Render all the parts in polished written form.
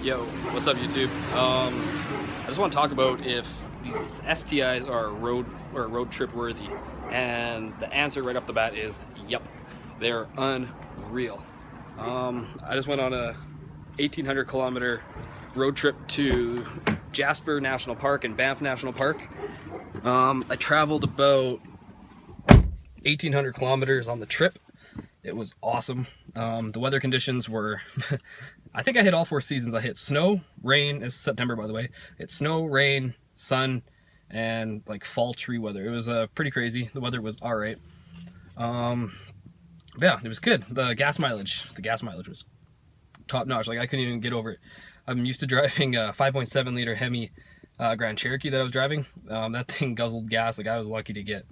Yo, what's up YouTube? I just want to talk about if these STIs are road trip worthy, and the answer right off the bat is yep, they're unreal. I just went on a 1,800 kilometer road trip to Jasper National Park and Banff National Park. I traveled about 1,800 kilometers on the trip. It was awesome. The weather conditions were, I think I hit all four seasons. I hit snow, rain, it's September by the way. It's snow, rain, sun, and like fall tree weather. It was pretty crazy. The weather was all right. Yeah, it was good. The gas mileage was top notch. Like I couldn't even get over it. I'm used to driving a 5.7 liter Hemi Grand Cherokee that I was driving. That thing guzzled gas. Like I was lucky to get,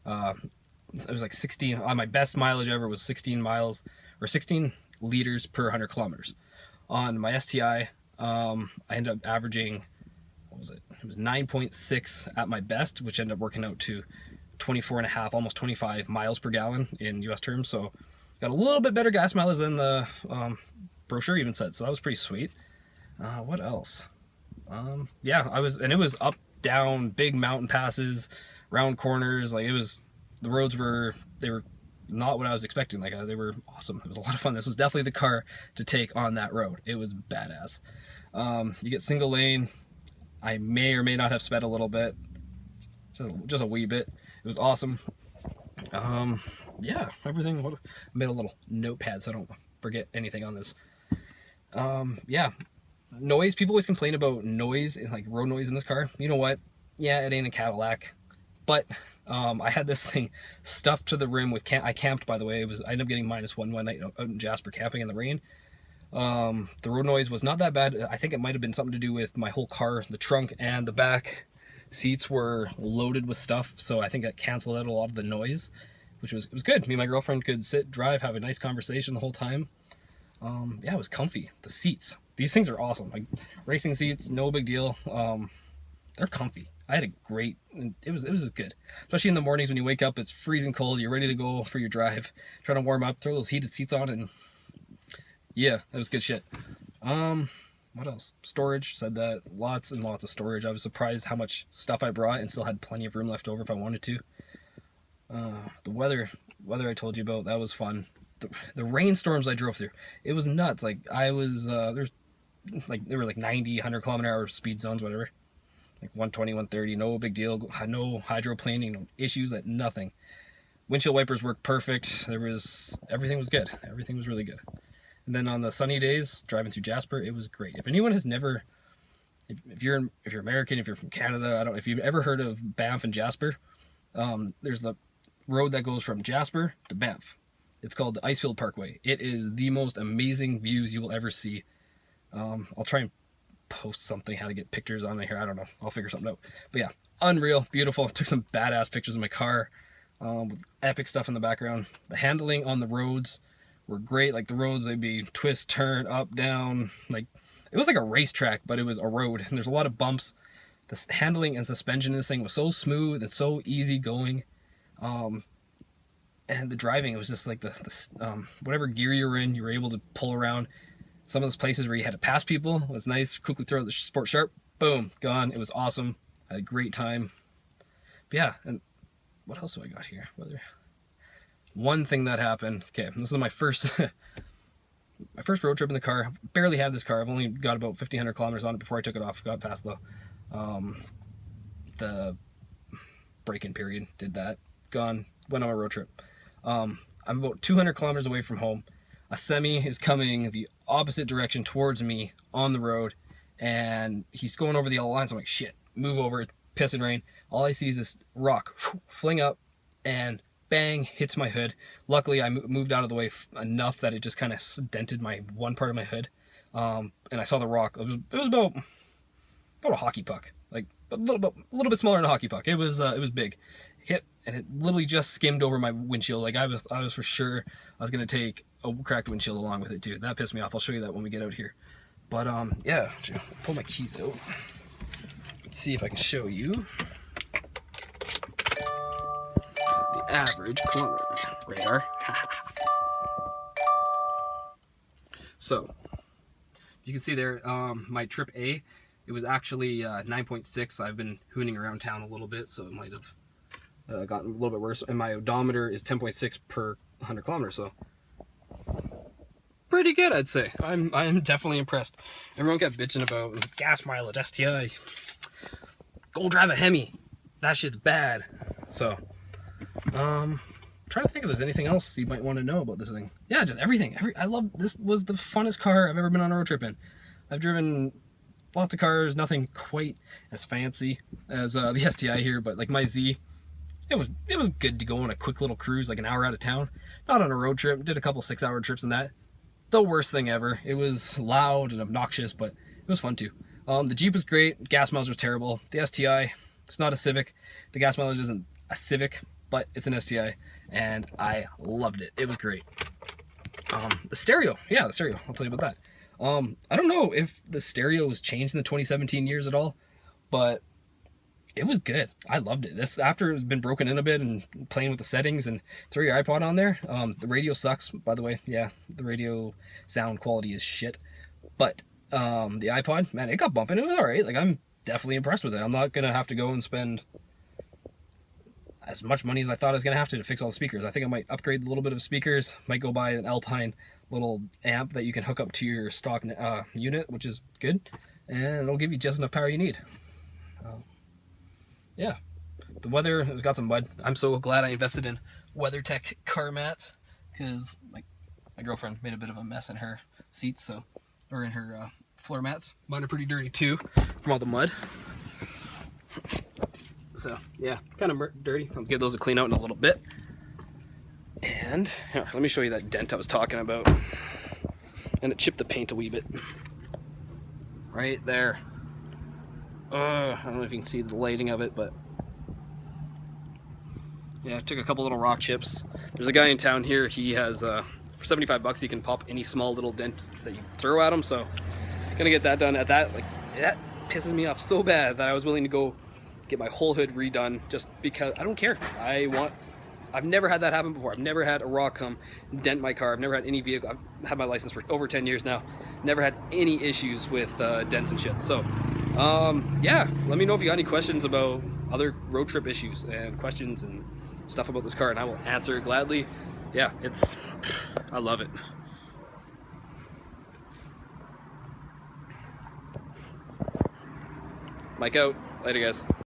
it was like 16, my best mileage ever was 16 miles or 16 liters per 100 kilometers. On my STI, I ended up averaging, what was it? It was 9.6 at my best, which ended up working out to 24 and a half, almost 25 miles per gallon in US terms. So got a little bit better gas mileage than the brochure even said. So that was pretty sweet. What else? Yeah, it was up, down, big mountain passes, round corners. Like the roads were not what I was expecting. Like they were awesome. It was a lot of fun. This was definitely the car to take on that road. It was badass. You get single lane. I may or may not have sped a little bit, just a wee bit. It was awesome. Yeah, everything. I made a little notepad so I don't forget anything on this. Yeah, noise. People always complain about noise, like road noise in this car. You know what? Yeah, it ain't a Cadillac, but I had this thing stuffed to the rim with I camped, by the way. I ended up getting -1 one night out in Jasper camping in the rain. The road noise was not that bad. I think it might have been something to do with my whole car. The trunk and the back seats were loaded with stuff, so I think that canceled out a lot of the noise, which it was good. Me and my girlfriend could sit, drive, have a nice conversation the whole time. Yeah, it was comfy. The seats, these things are awesome. Like racing seats, no big deal. They're comfy. I had a great, it was good. Especially in the mornings when you wake up, it's freezing cold, you're ready to go for your drive, trying to warm up, throw those heated seats on, and yeah, that was good shit. What else? Storage, said that. Lots and lots of storage. I was surprised how much stuff I brought and still had plenty of room left over if I wanted to. The weather I told you about, that was fun. The rainstorms I drove through, it was nuts. Like I was, there were like 90, 100 kilometer hour speed zones, whatever. Like 120, 130, no big deal. No hydroplaning, no issues, nothing. Windshield wipers worked perfect. Everything was good. Everything was really good. And then on the sunny days, driving through Jasper, it was great. If anyone has never, if you're American, if you're from Canada, if you've ever heard of Banff and Jasper, there's the road that goes from Jasper to Banff. It's called the Icefield Parkway. It is the most amazing views you will ever see. I'll try and post something, how to get pictures on it here. I don't know. I'll figure something out. But yeah, unreal, beautiful. Took some badass pictures of my car with epic stuff in the background. The handling on the roads were great. Like the roads, they'd be twist, turn, up, down. Like it was like a racetrack, but it was a road. And there's a lot of bumps. The handling and suspension in this thing was so smooth and so easy going. And the driving, it was just like whatever gear you were in, you were able to pull around. Some of those places where you had to pass people was nice. Quickly throw out the sport sharp, boom, gone. It was awesome. I had a great time. But yeah, and what else do I got here? One thing that happened. Okay, this is my first my first road trip in the car. Barely had this car. I've only got about 1,500 kilometers on it before I took it off. Got past the break-in period. Did that. Gone. Went on a road trip. I'm about 200 kilometers away from home. A semi is coming the opposite direction towards me on the road, and he's going over the yellow line. So I'm like, shit, move over, it's piss and rain. All I see is this rock fling up and bang, hits my hood. Luckily, I moved out of the way enough that it just kind of dented one part of my hood. And I saw the rock. It was about a hockey puck, like a little bit smaller than a hockey puck. It was big. Hit, and it literally just skimmed over my windshield. Like I was for sure I was gonna take a cracked windshield along with it too. That pissed me off. I'll show you that when we get out here. But yeah, pull my keys out. Let's see if I can show you the average kilometer radar. So You can see there, my trip A, it was actually 9.6. I've been hooning around town a little bit, so it might have gotten a little bit worse. And my odometer is 10.6 per 100 kilometers, so pretty good, I'd say. I'm definitely impressed. Everyone kept bitching about gas mileage, STi. Go drive a Hemi. That shit's bad. So, trying to think if there's anything else you might want to know about this thing. Yeah, just everything. I love this. Was the funnest car I've ever been on a road trip in. I've driven lots of cars, nothing quite as fancy as the STi here, but like my Z, it was good to go on a quick little cruise, like an hour out of town. Not on a road trip. Did a couple 6-hour trips in that. The worst thing ever. It was loud and obnoxious, but it was fun too. The Jeep was great. Gas mileage was terrible. The STi, it's not a Civic. The gas mileage isn't a Civic, but it's an STi, and I loved it. It was great. The stereo, yeah, the stereo. I'll tell you about that. I don't know if the stereo was changed in the 2017 years at all, but it was good. I loved it. This, after it's been broken in a bit and playing with the settings and throw your iPod on there. The radio sucks, by the way. Yeah, the radio sound quality is shit. But the iPod, man, it got bumping. It was all right. Like, I'm definitely impressed with it. I'm not gonna have to go and spend as much money as I thought I was gonna have to fix all the speakers. I think I might upgrade a little bit of speakers. Might go buy an Alpine little amp that you can hook up to your stock unit, which is good, and it'll give you just enough power you need. Yeah, the weather has got some mud. I'm so glad I invested in WeatherTech car mats, because my girlfriend made a bit of a mess in her seats, so, or in her floor mats. Mine are pretty dirty too from all the mud. So yeah, kind of dirty. I'll give those a clean out in a little bit. And here, let me show you that dent I was talking about. And it chipped the paint a wee bit. Right there. I don't know if you can see the lighting of it, but yeah, I took a couple little rock chips. There's a guy in town here, he has, for 75 bucks, he can pop any small little dent that you throw at him, so gonna get that done. At that, like, that pisses me off so bad that I was willing to go get my whole hood redone just because I don't care. I've never had that happen before. I've never had a rock come dent my car. I've never had any vehicle. I've had my license for over 10 years now. Never had any issues with dents and shit. So, yeah, let me know if you got any questions about other road trip issues and questions and stuff about this car, and I will answer gladly. Yeah, I love it. Mike out. Later, guys.